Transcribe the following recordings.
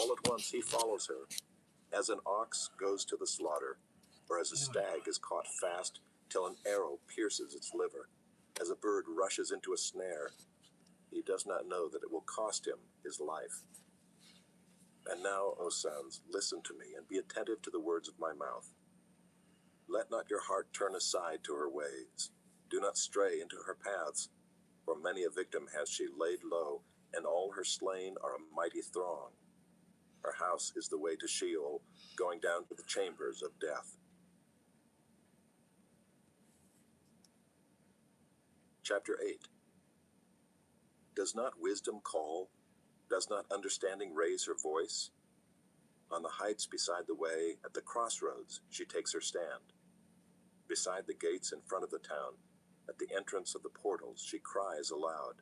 All at once he follows her, as an ox goes to the slaughter, or as a stag is caught fast till an arrow pierces its liver, as a bird rushes into a snare. He does not know that it will cost him his life. And now, O sons, listen to me, and be attentive to the words of my mouth. Let not your heart turn aside to her ways. Do not stray into her paths, for many a victim has she laid low, and all her slain are a mighty throng. Her house is the way to Sheol, going down to the chambers of death. Chapter 8. Does not wisdom call? Does not understanding raise her voice? On the heights beside the way, at the crossroads, she takes her stand. Beside the gates in front of the town, at the entrance of the portals, she cries aloud.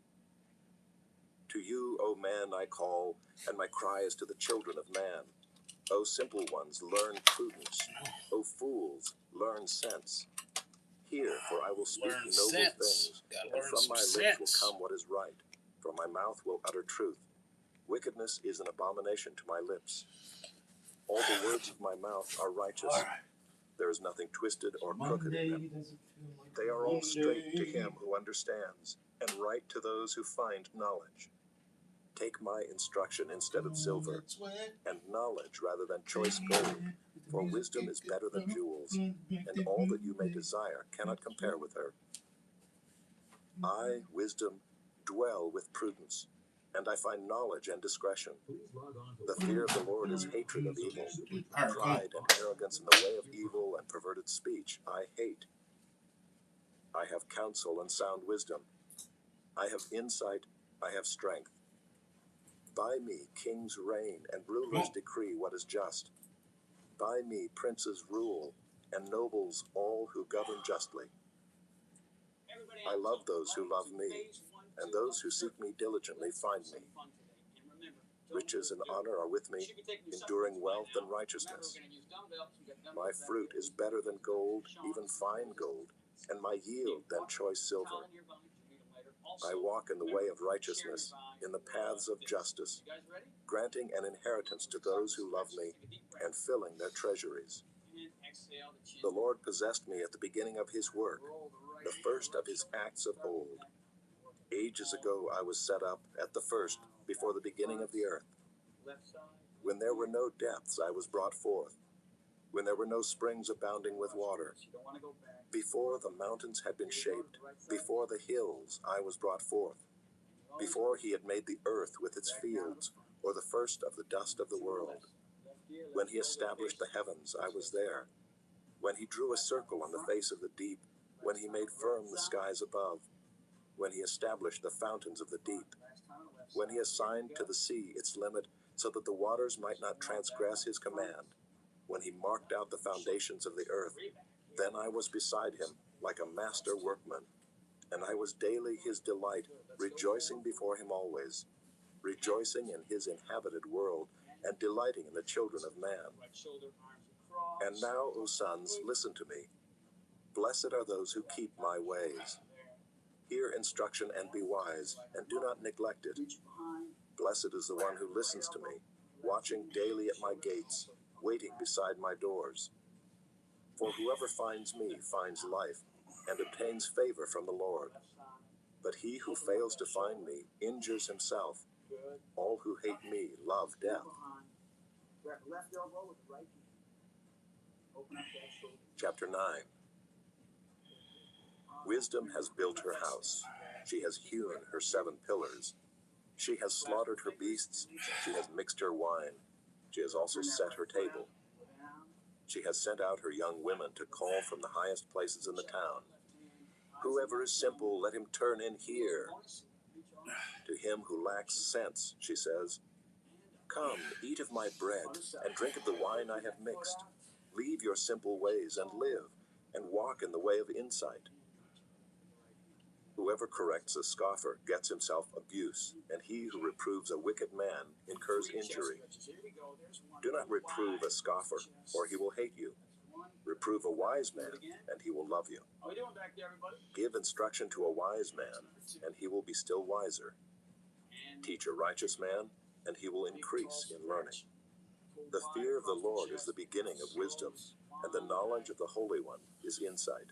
To you, O man, I call, and my cry is to the children of man. O simple ones, learn prudence. O fools, learn sense. Hear, for I will speak noble things, and from my lips will come what is right. For my mouth will utter truth. Wickedness is an abomination to my lips. All the words of my mouth are righteous. There is nothing twisted or crooked in them. They are all straight to him who understands, and right to those who find knowledge. Take my instruction instead of silver, and knowledge rather than choice gold. For wisdom is better than jewels, and all that you may desire cannot compare with her. I, wisdom, dwell with prudence, and I find knowledge and discretion. The fear of the Lord is hatred of evil. Pride and arrogance in the way of evil and perverted speech I hate. I have counsel and sound wisdom. I have insight, I have strength. By me kings reign and rulers decree what is just. By me princes rule, and nobles all who govern justly. I love those who love me, and those who seek me diligently find me. Riches and honor are with me, enduring wealth and righteousness. My fruit is better than gold, even fine gold, and my yield than choice silver. I walk in the way of righteousness, in the paths of justice, granting an inheritance to those who love me, and filling their treasuries. The Lord possessed me at the beginning of his work, the first of his acts of old. Ages ago I was set up at the first, before the beginning of the earth. When there were no depths, I was brought forth, when there were no springs abounding with water. Before the mountains had been shaped, before the hills I was brought forth, before he had made the earth with its fields, or the first of the dust of the world. When he established the heavens, I was there. When he drew a circle on the face of the deep, when he made firm the skies above, when he established the fountains of the deep, when he assigned to the sea its limit, so that the waters might not transgress his command, when he marked out the foundations of the earth, then I was beside him, like a master workman, and I was daily his delight, rejoicing before him always, rejoicing in his inhabited world, and delighting in the children of man. And now, O sons, listen to me. Blessed are those who keep my ways. Hear instruction and be wise, and do not neglect it. Blessed is the one who listens to me, watching daily at my gates, waiting beside my doors. For whoever finds me finds life, and obtains favor from the Lord. But he who fails to find me injures himself. All who hate me love death. Chapter 9. Wisdom has built her house. She has hewn her 7 pillars. She has slaughtered her beasts. She has mixed her wine. She has also set her table. She has sent out her young women to call from the highest places in the town. Whoever is simple, let him turn in here. To him who lacks sense, she says, come, eat of my bread, and drink of the wine I have mixed. Leave your simple ways and live, and walk in the way of insight. Whoever corrects a scoffer gets himself abuse, and he who reproves a wicked man incurs injury. Do not reprove a scoffer, or he will hate you. Reprove a wise man, and he will love you. Give instruction to a wise man, and he will be still wiser. Teach a righteous man, and he will increase in learning. The fear of the Lord is the beginning of wisdom, and the knowledge of the Holy One is insight.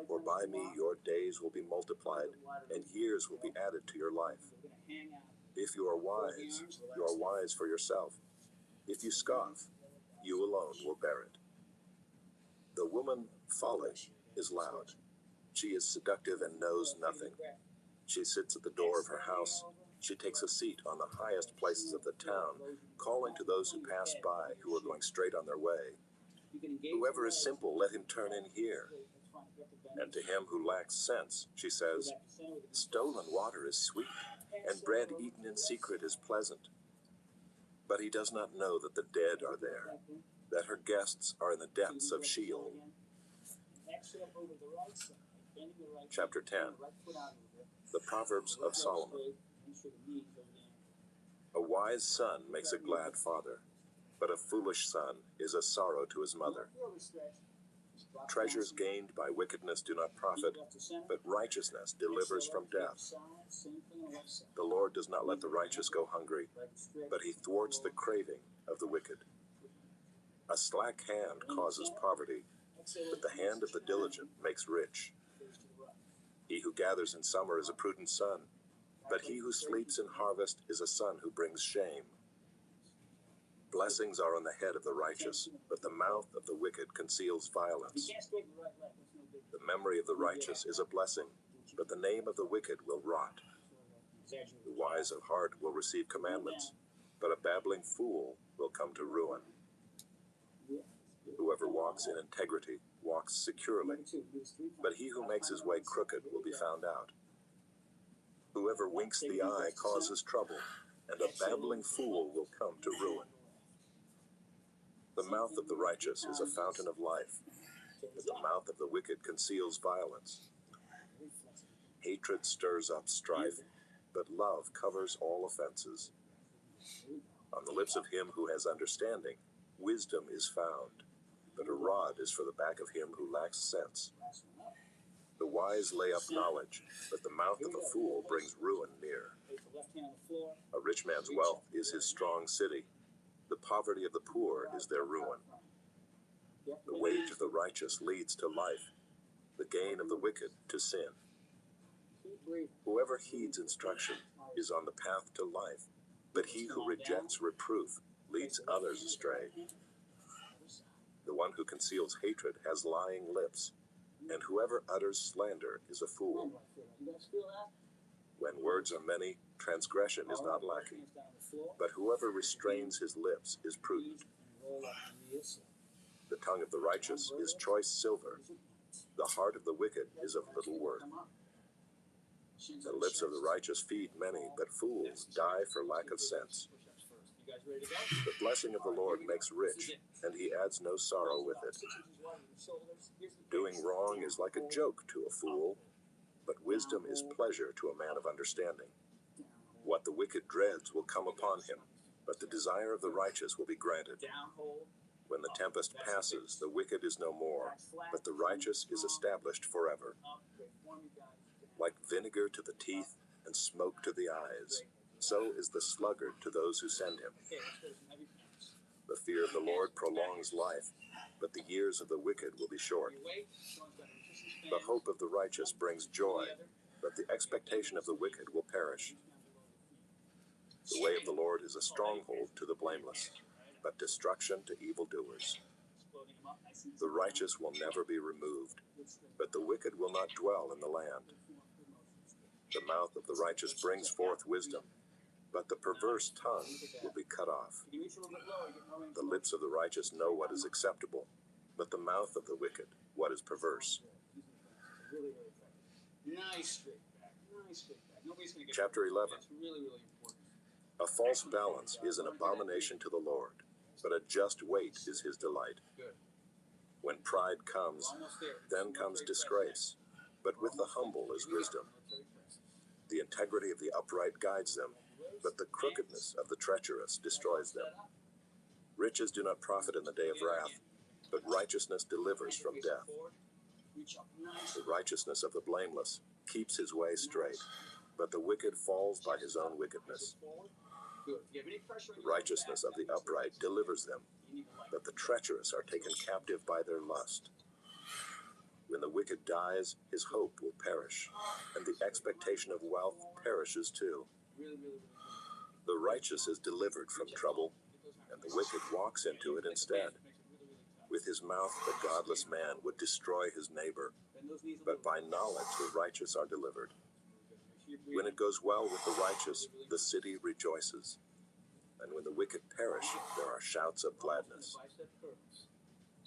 For by me your days will be multiplied, and years will be added to your life. If you are wise for yourself. If you scoff, you alone will bear it. The woman folly is loud. She is seductive and knows nothing. She sits at the door of her house. She takes a seat on the highest places of the town, calling to those who pass by, who are going straight on their way. Whoever is simple, let him turn in here. And to him who lacks sense, she says, stolen water is sweet, and bread eaten in secret is pleasant. But he does not know that the dead are there, that her guests are in the depths of Sheol. Chapter 10. The Proverbs of Solomon. A wise son makes a glad father, but a foolish son is a sorrow to his mother. Treasures gained by wickedness do not profit, but righteousness delivers from death. The Lord does not let the righteous go hungry, but he thwarts the craving of the wicked. A slack hand causes poverty, but the hand of the diligent makes rich. He who gathers in summer is a prudent son, but he who sleeps in harvest is a son who brings shame. Blessings are on the head of the righteous, but the mouth of the wicked conceals violence. The memory of the righteous is a blessing, but the name of the wicked will rot. The wise of heart will receive commandments, but a babbling fool will come to ruin. Whoever walks in integrity walks securely, but he who makes his way crooked will be found out. Whoever winks the eye causes trouble, and a babbling fool will come to ruin. The mouth of the righteous is a fountain of life, but the mouth of the wicked conceals violence. Hatred stirs up strife, but love covers all offenses. On the lips of him who has understanding, wisdom is found, but a rod is for the back of him who lacks sense. The wise lay up knowledge, but the mouth of a fool brings ruin near. A rich man's wealth is his strong city. The poverty of the poor is their ruin. The wage of the righteous leads to life, the gain of the wicked to sin. Whoever heeds instruction is on the path to life, but he who rejects reproof leads others astray. The one who conceals hatred has lying lips, and whoever utters slander is a fool. When words are many, transgression is not lacking, but whoever restrains his lips is prudent. The tongue of the righteous is choice silver. The heart of the wicked is of little worth. The lips of the righteous feed many, but fools die for lack of sense. The blessing of the Lord makes rich, and he adds no sorrow with it. Doing wrong is like a joke to a fool, but wisdom is pleasure to a man of understanding. What the wicked dreads will come upon him, but the desire of the righteous will be granted. When the tempest passes, the wicked is no more, but the righteous is established forever. Like vinegar to the teeth and smoke to the eyes, so is the sluggard to those who send him. The fear of the Lord prolongs life, but the years of the wicked will be short. The hope of the righteous brings joy, but the expectation of the wicked will perish. The way of the Lord is a stronghold to the blameless, but destruction to evildoers. The righteous will never be removed, but the wicked will not dwell in the land. The mouth of the righteous brings forth wisdom, but the perverse tongue will be cut off. The lips of the righteous know what is acceptable, but the mouth of the wicked what is perverse. Chapter 11. A false balance is an abomination to the Lord, but a just weight is his delight. When pride comes, then comes disgrace, but with the humble is wisdom. The integrity of the upright guides them, but the crookedness of the treacherous destroys them. Riches do not profit in the day of wrath, but righteousness delivers from death. The righteousness of the blameless keeps his way straight, but the wicked falls by his own wickedness. The righteousness of the upright delivers them, but the treacherous are taken captive by their lust. When the wicked dies, his hope will perish, and the expectation of wealth perishes too. The righteous is delivered from trouble, and the wicked walks into it instead. With his mouth the godless man would destroy his neighbor, but by knowledge the righteous are delivered. When it goes well with the righteous, the city rejoices, and when the wicked perish, there are shouts of gladness.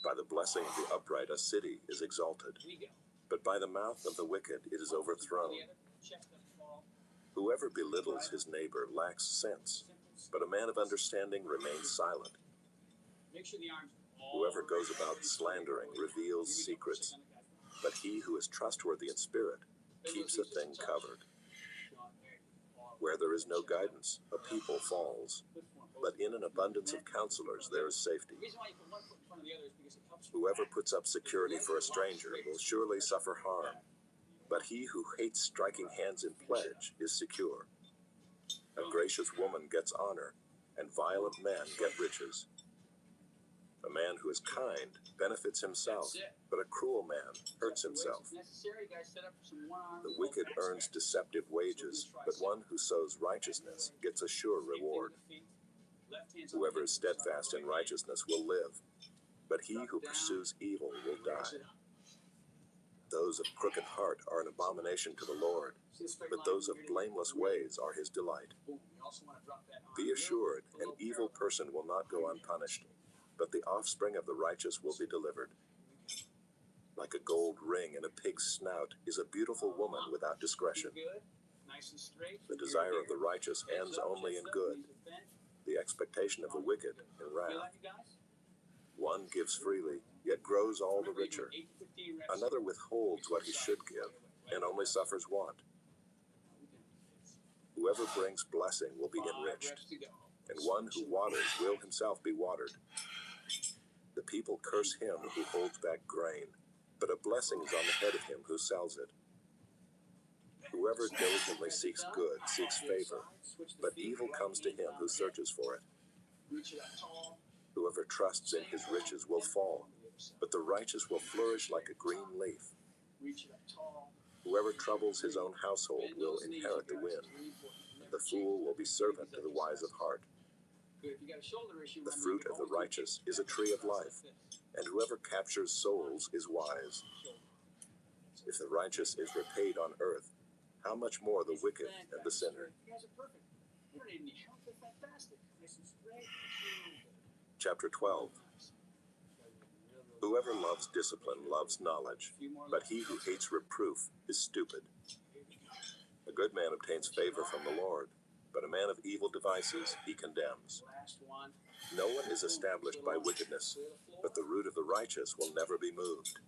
By the blessing of the upright a city is exalted, but by the mouth of the wicked it is overthrown. Whoever belittles his neighbor lacks sense, but a man of understanding remains silent. Whoever goes about slandering reveals secrets, but he who is trustworthy in spirit keeps a thing covered. Where there is no guidance, a people falls, but in an abundance of counselors there is safety. Whoever puts up security for a stranger will surely suffer harm, but he who hates striking hands in pledge is secure. A gracious woman gets honor, and violent men get riches. A man who is kind benefits himself, but a cruel man hurts himself. The wicked earns deceptive wages, but one who sows righteousness gets a sure reward. Whoever is steadfast in righteousness will live, but he who pursues evil will die. Those of crooked heart are an abomination to the Lord, but those of blameless ways are his delight. Be assured, an evil person will not go unpunished, but the offspring of the righteous will be delivered. Like a gold ring in a pig's snout is a beautiful woman without discretion. The desire of the righteous ends only in good, the expectation of the wicked in wrath. One gives freely, yet grows all the richer. Another withholds what he should give, and only suffers want. Whoever brings blessing will be enriched, and one who waters will himself be watered. The people curse him who holds back grain, but a blessing is on the head of him who sells it. Whoever diligently seeks good seeks favor, but evil comes to him who searches for it. Whoever trusts in his riches will fall, but the righteous will flourish like a green leaf. Whoever troubles his own household will inherit the wind, and the fool will be servant to the wise of heart. The fruit of the righteous is a tree of life, and whoever captures souls is wise. If the righteous is repaid on earth, how much more the wicked and the sinner? Chapter 12. Whoever loves discipline loves knowledge, but he who hates reproof is stupid. A good man obtains favor from the Lord, but a man of evil devices he condemns. No one is established by wickedness, but the root of the righteous will never be moved.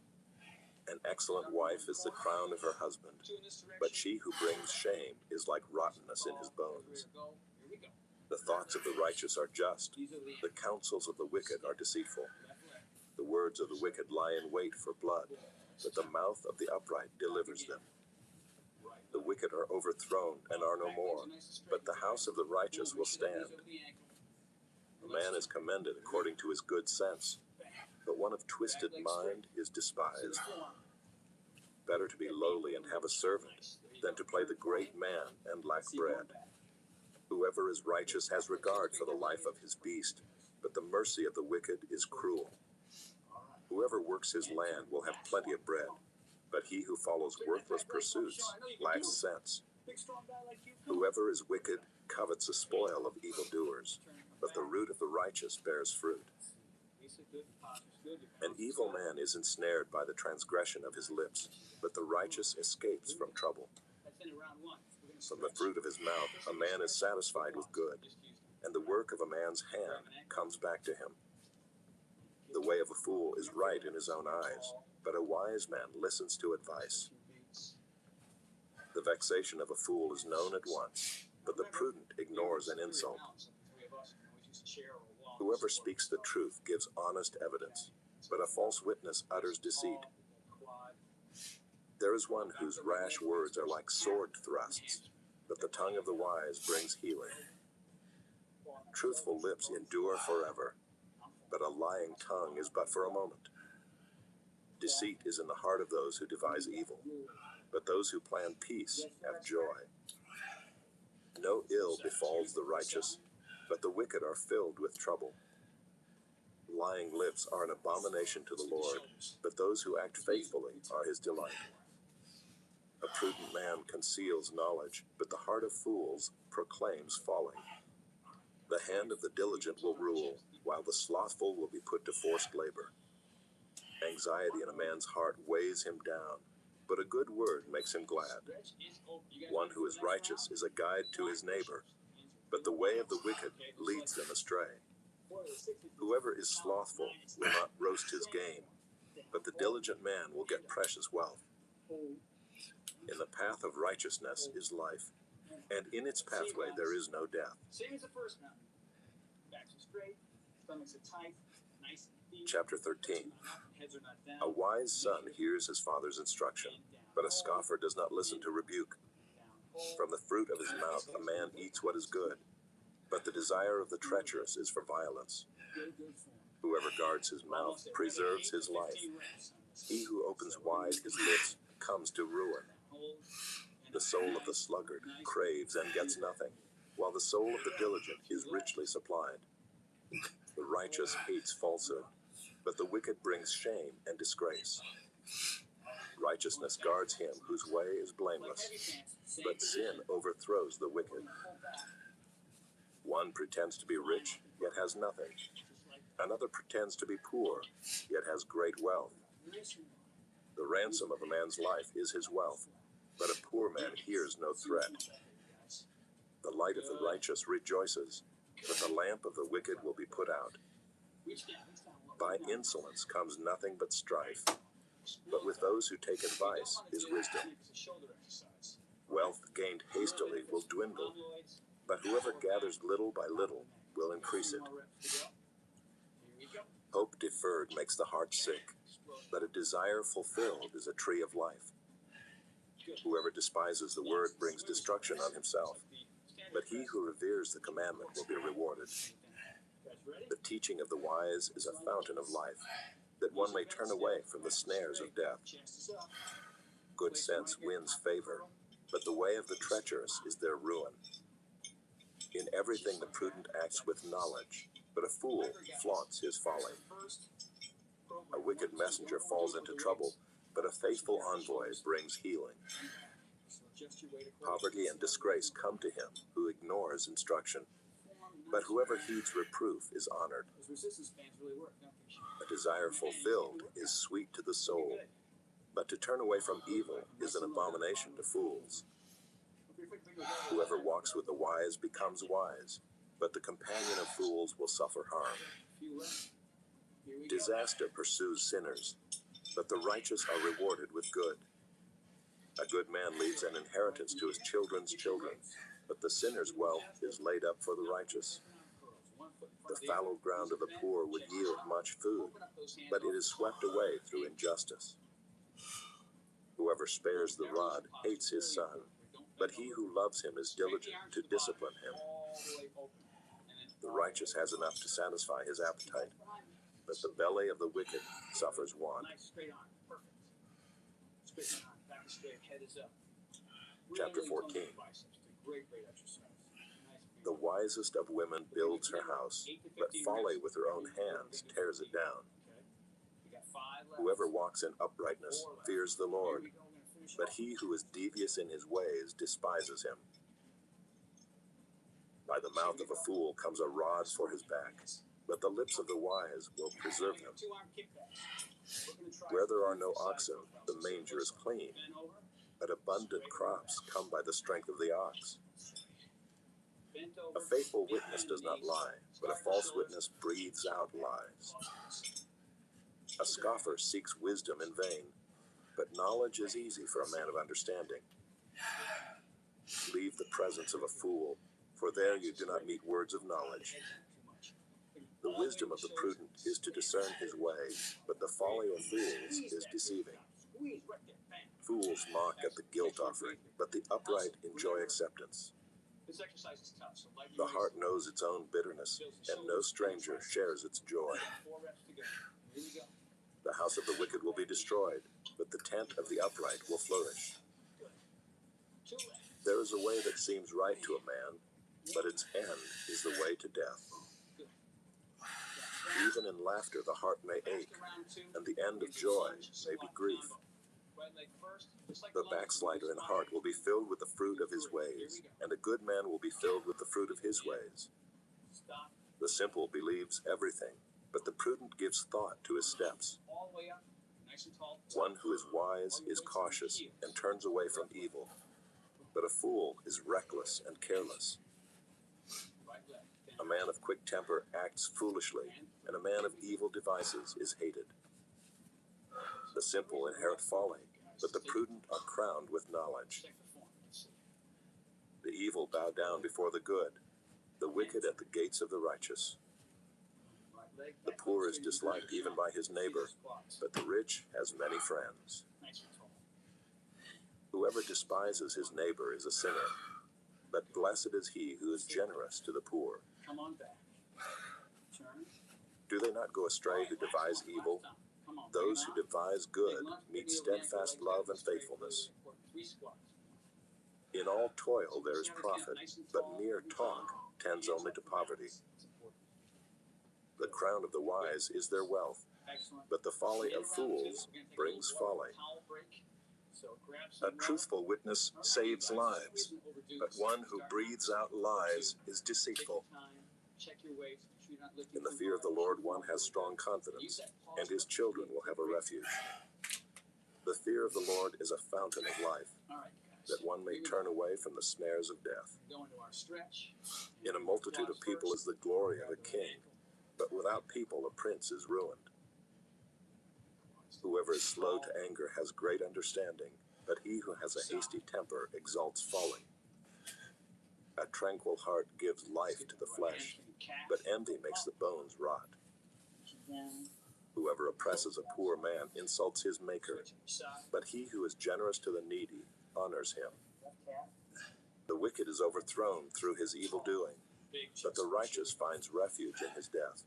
An excellent wife is the crown of her husband, but she who brings shame is like rottenness in his bones. The thoughts of the righteous are just, the counsels of the wicked are deceitful. The words of the wicked lie in wait for blood, but the mouth of the upright delivers them. The wicked are overthrown and are no more, but the house of the righteous will stand. A man is commended according to his good sense, but one of twisted mind is despised. Better to be lowly and have a servant than to play the great man and lack bread. Whoever is righteous has regard for the life of his beast, but the mercy of the wicked is cruel. Whoever works his land will have plenty of bread, but he who follows worthless pursuits lacks sense. Whoever is wicked covets the spoil of evildoers, but the root of the righteous bears fruit. An evil man is ensnared by the transgression of his lips, but the righteous escapes from trouble. From the fruit of his mouth a man is satisfied with good, and the work of a man's hand comes back to him. The way of a fool is right in his own eyes, but a wise man listens to advice. The vexation of a fool is known at once, but the prudent ignores an insult. Whoever speaks the truth gives honest evidence, but a false witness utters deceit. There is one whose rash words are like sword thrusts, but the tongue of the wise brings healing. Truthful lips endure forever, but a lying tongue is but for a moment. Deceit is in the heart of those who devise evil, but those who plan peace have joy. No ill befalls the righteous, but the wicked are filled with trouble. Lying lips are an abomination to the Lord, but those who act faithfully are his delight. A prudent man conceals knowledge, but the heart of fools proclaims folly. The hand of the diligent will rule, while the slothful will be put to forced labor. Anxiety in a man's heart weighs him down, but a good word makes him glad. One who is righteous is a guide to his neighbor, but the way of the wicked leads them astray. Whoever is slothful will not roast his game, but the diligent man will get precious wealth. In the path of righteousness is life, and in its pathway there is no death. Chapter 13. A wise son hears his father's instruction, but a scoffer does not listen to rebuke. From the fruit of his mouth a man eats what is good, but the desire of the treacherous is for violence. Whoever guards his mouth preserves his life. He who opens wide his lips comes to ruin. The soul of the sluggard craves and gets nothing, while the soul of the diligent is richly supplied. The righteous hates falsehood, but the wicked brings shame and disgrace. Righteousness guards him whose way is blameless, but sin overthrows the wicked. One pretends to be rich, yet has nothing. Another pretends to be poor, yet has great wealth. The ransom of a man's life is his wealth, but a poor man hears no threat. The light of the righteous rejoices, but the lamp of the wicked will be put out. By insolence comes nothing but strife, but with those who take advice is wisdom. Wealth gained hastily will dwindle, but whoever gathers little by little will increase it. Hope deferred makes the heart sick, but a desire fulfilled is a tree of life. Whoever despises the word brings destruction on himself, but he who reveres the commandment will be rewarded. The teaching of the wise is a fountain of life, that one may turn away from the snares of death. Good sense wins favor, but the way of the treacherous is their ruin. In everything the prudent acts with knowledge, but a fool flaunts his folly. A wicked messenger falls into trouble, but a faithful envoy brings healing. Poverty and disgrace come to him who ignores instruction, but whoever heeds reproof is honored. A desire fulfilled is sweet to the soul, but to turn away from evil is an abomination to fools. Whoever walks with the wise becomes wise, but the companion of fools will suffer harm. Disaster pursues sinners, but the righteous are rewarded with good. A good man leaves an inheritance to his children's children, but the sinner's wealth is laid up for the righteous. The fallow ground of the poor would yield much food, but it is swept away through injustice. Whoever spares the rod hates his son, but he who loves him is diligent to discipline him. The righteous has enough to satisfy his appetite, but the belly of the wicked suffers want. Chapter 14. The wisest of women builds her house, but folly with her own hands tears it down. Whoever walks in uprightness fears the Lord, but he who is devious in his ways despises him. By the mouth of a fool comes a rod for his back, but the lips of the wise will preserve him. Where there are no oxen, the manger is clean, but abundant crops come by the strength of the ox. A faithful witness does not lie, but a false witness breathes out lies. A scoffer seeks wisdom in vain, but knowledge is easy for a man of understanding. Leave the presence of a fool, for there you do not meet words of knowledge. The wisdom of the prudent is to discern his way, but the folly of fools is deceiving. Fools mock at the guilt offering, but the upright enjoy acceptance. This exercise is tough, so lighten The your heart waist. knows its own bitterness, and no stranger shares its joy. 4 reps to go. Here we go. The house of the wicked will be destroyed, but the tent of the upright will flourish. Good. 2 reps. There is a way that seems right to a man, but its end is the way to death. Good. Even in laughter the heart may ache, and the end of joy may be grief. Right leg first. The backslider in heart will be filled with the fruit of his ways, and a good man will be filled with the fruit of his ways. Stop. The simple believes everything, but the prudent gives thought to his steps. All the way up. Nice and tall. One who is wise is cautious and turns away from evil, but a fool is reckless and careless. Right leg. A man of quick temper acts foolishly, and a man of evil devices is hated. The simple inherit folly, but the prudent are crowned with knowledge. Check the form. Let's see. The evil bow down before the good, the wicked at the gates of the righteous. Right leg. The poor is disliked even by his neighbor, but the rich has many friends. Nice and tall. Whoever despises his neighbor is a sinner, but blessed is he who is generous to the poor. Come on back. Turn. Do they not go astray who devise evil? Come on. Those who devise good meet steadfast love and faithfulness. 3 squats. In all toil there is profit, but mere talk tends only to poverty. The crown of the wise is their wealth, Excellent. but the folly of fools brings folly. A truthful witness saves lives, but one who breathes out lies is deceitful. In the fear of the Lord one has strong confidence, and his children will have a refuge. The fear of the Lord is a fountain of life, that one may turn away from the snares of death. In a multitude of people is the glory of a king, but without people a prince is ruined. Whoever is slow to anger has great understanding, but he who has a hasty temper exalts folly. A tranquil heart gives life to the flesh, but envy makes the bones rot. Whoever oppresses a poor man insults his maker, but he who is generous to the needy honors him. The wicked is overthrown through his evil doing, but the righteous finds refuge in his death.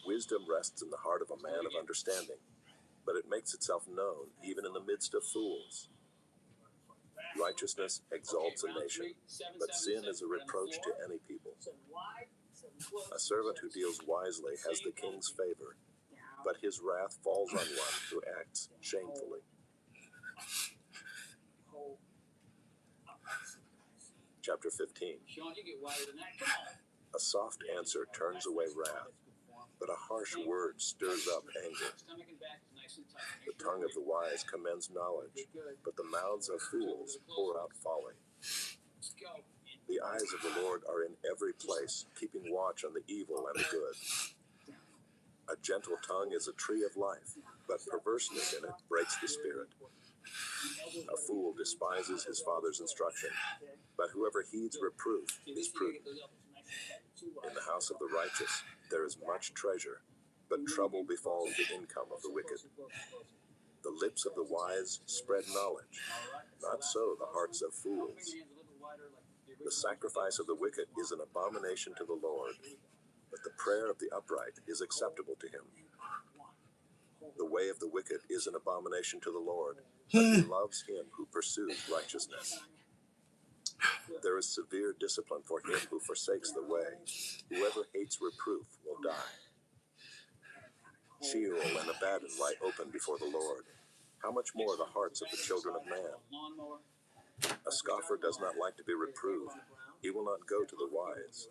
Wisdom rests in the heart of a man of understanding, but it makes itself known even in the midst of fools. Righteousness exalts a nation, but sin is a reproach to any people. A servant who deals wisely has the king's favor, but his wrath falls on one who acts shamefully. Chapter 15. A soft answer turns away wrath, but a harsh word stirs up anger. The tongue of the wise commends knowledge, but the mouths of fools pour out folly. The eyes of the Lord are in every place, keeping watch on the evil and the good. A gentle tongue is a tree of life, but perverseness in it breaks the spirit. A fool despises his father's instruction, but whoever heeds reproof is prudent. In the house of the righteous there is much treasure, but trouble befalls the income of the wicked. The lips of the wise spread knowledge, not so the hearts of fools. The sacrifice of the wicked is an abomination to the Lord, but the prayer of the upright is acceptable to him. The way of the wicked is an abomination to the Lord, but he loves him who pursues righteousness. There is severe discipline for him who forsakes the way. Whoever hates reproof will die. Sheol and Abaddon lie open before the Lord. How much more the hearts of the children of man? A scoffer does not like to be reproved. He will not go to the wise.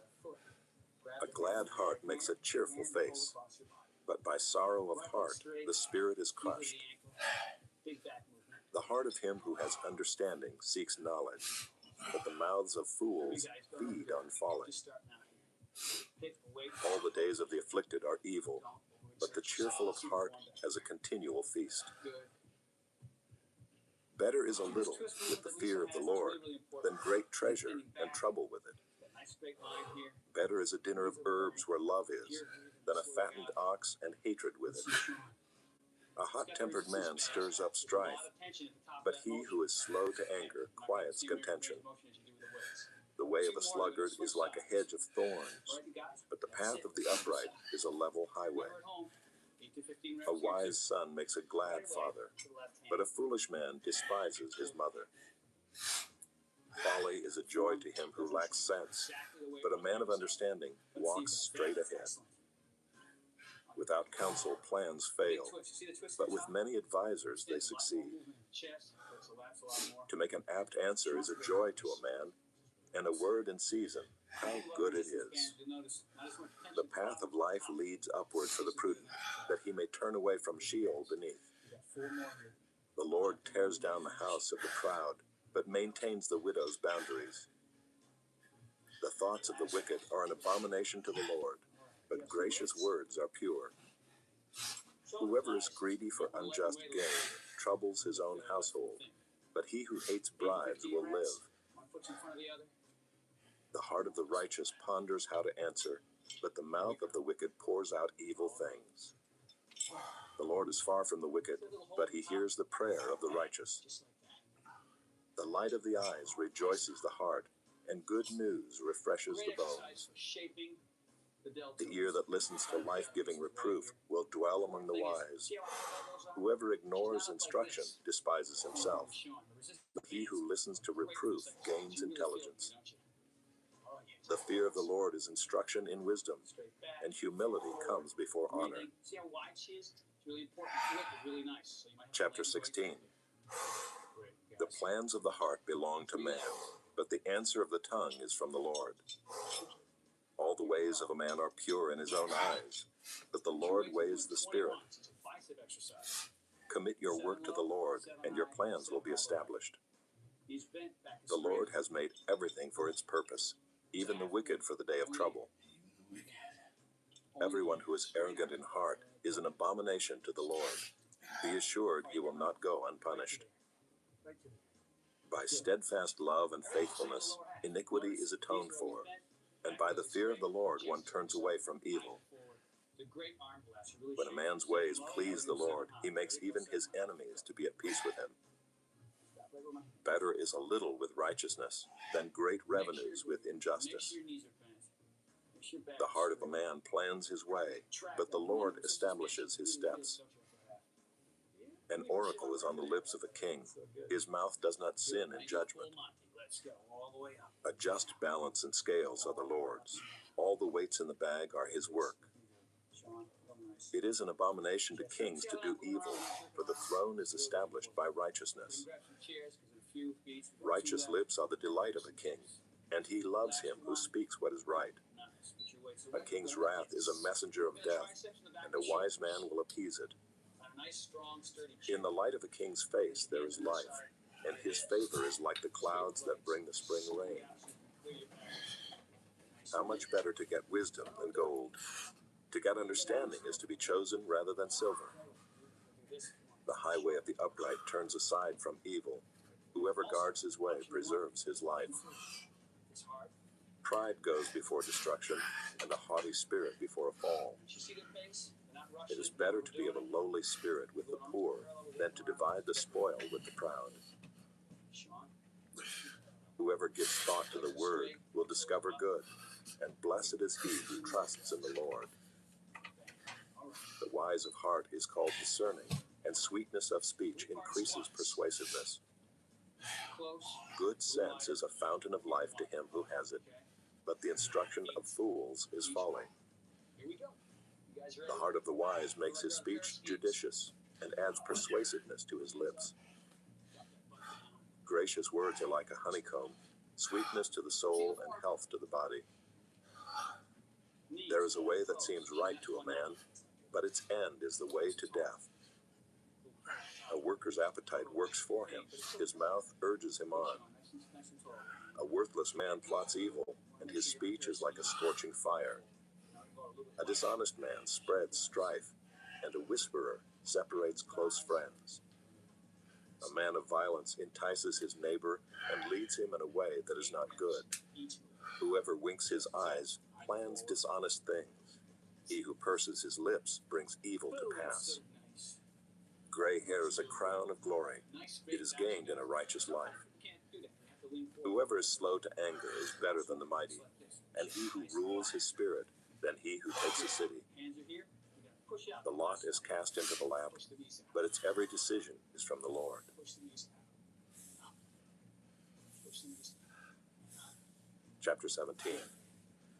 A glad heart makes a cheerful face, but by sorrow of heart the spirit is crushed. The heart of him who has understanding seeks knowledge, but the mouths of fools feed on folly. All the days of the afflicted are evil, but the cheerful of heart has a continual feast. Better is a little with the fear of the Lord than great treasure and trouble with it. Better is a dinner of herbs where love is than a fattened ox and hatred with it. A hot-tempered man stirs up strife, but he who is slow to anger quiets contention. The way of a sluggard is like a hedge of thorns, but the path of the upright is a level highway. A wise son makes a glad father, but a foolish man despises his mother. Folly is a joy to him who lacks sense, but a man of understanding walks straight ahead. Without counsel, plans fail, but with many advisors they succeed. To make an apt answer is a joy to a man, and a word in season, how good it is. The path of life leads upward for the prudent, that he may turn away from Sheol beneath. The Lord tears down the house of the proud, but maintains the widow's boundaries. The thoughts of the wicked are an abomination to the Lord, but gracious words are pure. Whoever is greedy for unjust gain troubles his own household, but he who hates bribes will live. The heart of the righteous ponders how to answer, but the mouth of the wicked pours out evil things. The Lord is far from the wicked, but he hears the prayer of the righteous. The light of the eyes rejoices the heart, and good news refreshes the bones. The ear that listens to life-giving reproof will dwell among the wise. Whoever ignores instruction despises himself, but he who listens to reproof gains intelligence. The fear of the Lord is instruction in wisdom, and humility comes before honor. Chapter 16. The plans of the heart belong to man, but the answer of the tongue is from the Lord. All the ways of a man are pure in his own eyes, but the Lord weighs the spirit. Commit your work to the Lord, and your plans will be established. The Lord has made everything for its purpose, even the wicked for the day of trouble. Everyone who is arrogant in heart is an abomination to the Lord. Be assured he will not go unpunished. By steadfast love and faithfulness, iniquity is atoned for, and by the fear of the Lord one turns away from evil. When a man's ways please the Lord, he makes even his enemies to be at peace with him. Better is a little with righteousness than great revenues with injustice. The heart of a man plans his way, but the Lord establishes his steps. An oracle is on the lips of a king. His mouth does not sin in judgment. A just balance and scales are the Lord's. All the weights in the bag are his work. It is an abomination to kings to do evil, for the throne is established by righteousness. Righteous lips are the delight of a king, and he loves him who speaks what is right. A king's wrath is a messenger of death, and a wise man will appease it. In the light of a king's face there is life, and his favor is like the clouds that bring the spring rain. How much better to get wisdom than gold? To get understanding is to be chosen rather than silver. The highway of the upright turns aside from evil. Whoever guards his way preserves his life. Pride goes before destruction, and a haughty spirit before a fall. It is better to be of a lowly spirit with the poor than to divide the spoil with the proud. Whoever gives thought to the word will discover good, and blessed is he who trusts in the Lord. The wise of heart is called discerning, and sweetness of speech increases persuasiveness. Good sense is a fountain of life to him who has it, but the instruction of fools is folly. The heart of the wise makes his speech judicious, and adds persuasiveness to his lips. Gracious words are like a honeycomb, sweetness to the soul and health to the body. There is a way that seems right to a man, but its end is the way to death. A worker's appetite works for him, his mouth urges him on. A worthless man plots evil, and his speech is like a scorching fire. A dishonest man spreads strife, and a whisperer separates close friends. A man of violence entices his neighbor and leads him in a way that is not good. Whoever winks his eyes plans dishonest things. He who purses his lips brings evil to pass. Gray hair is a crown of glory. It is gained in a righteous life. lean forward. Whoever is slow to anger is better than the mighty, and he who rules his spirit than he who takes a city. Hands are here. You gotta push out. The lot is cast into the lap, Push the knees out. but its every decision is from the Lord. Push the knees out. Push the knees out. Chapter 17.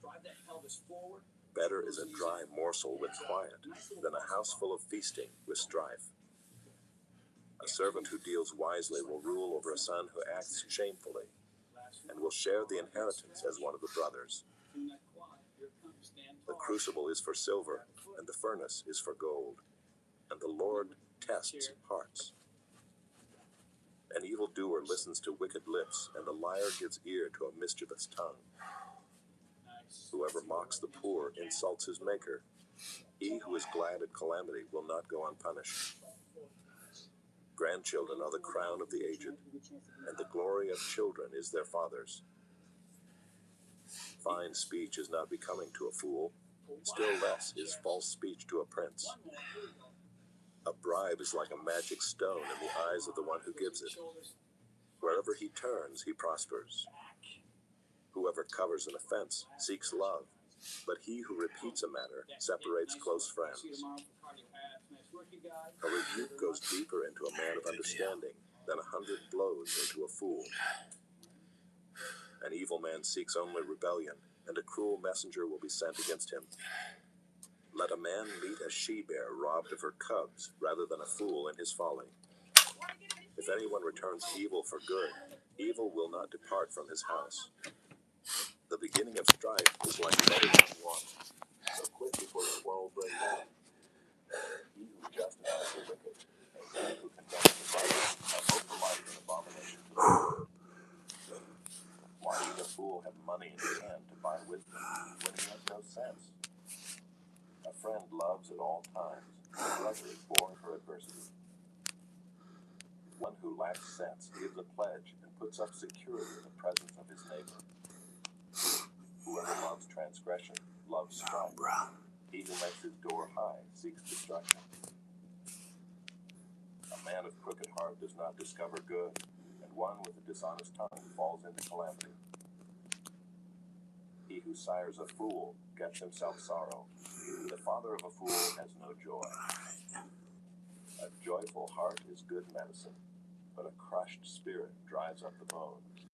Drive that pelvis forward. Better is a dry morsel with quiet than a house full of feasting with strife. A servant who deals wisely will rule over a son who acts shamefully, and will share the inheritance as one of the brothers. Do not quiet. Here it comes. Stand The tall. crucible is for silver, and the furnace is for gold, and the Lord tests hearts. An evildoer listens to wicked lips, and the liar gives ear to a mischievous tongue. Nice. Whoever mocks the poor insults his maker. He who is glad at calamity will not go unpunished. Grandchildren are the crown of the aged, and the glory of children is their fathers. Fine speech is not becoming to a fool, still less is false speech to a prince. One more. Here we go. A bribe is like a magic stone in the eyes of the one who gives it. Shoulders Wherever he turns, he prospers. back. Whoever covers an offense seeks love, but he who repeats a matter separates close See you friends. tomorrow for cardio abs. Nice work, you guys. A rebuke goes deeper into a man of understanding than 100 blows into a fool. An evil man seeks only rebellion, and a cruel messenger will be sent against him. Let a man meet a she-bear robbed of her cubs rather than a fool in his folly. If anyone returns evil for good, evil will not depart from his house. The beginning of strife is like letting on water, so quick before the quarrel breaks out. He who justifies the wicked, and he who condemns the righteous, are both alike an abomination to the Lord. Why should a fool have money in his hand to buy wisdom when he has no sense? A friend loves at all times, a brother is born for adversity. One who lacks sense gives a pledge and puts up security in the presence of his neighbor. Whoever loves transgression loves strife. He who makes his door high seeks destruction. A man of crooked heart does not discover good, and one with a dishonest tongue falls into calamity. He who sires a fool gets himself sorrow. The father of a fool has no joy. A joyful heart is good medicine, but a crushed spirit dries up the bones.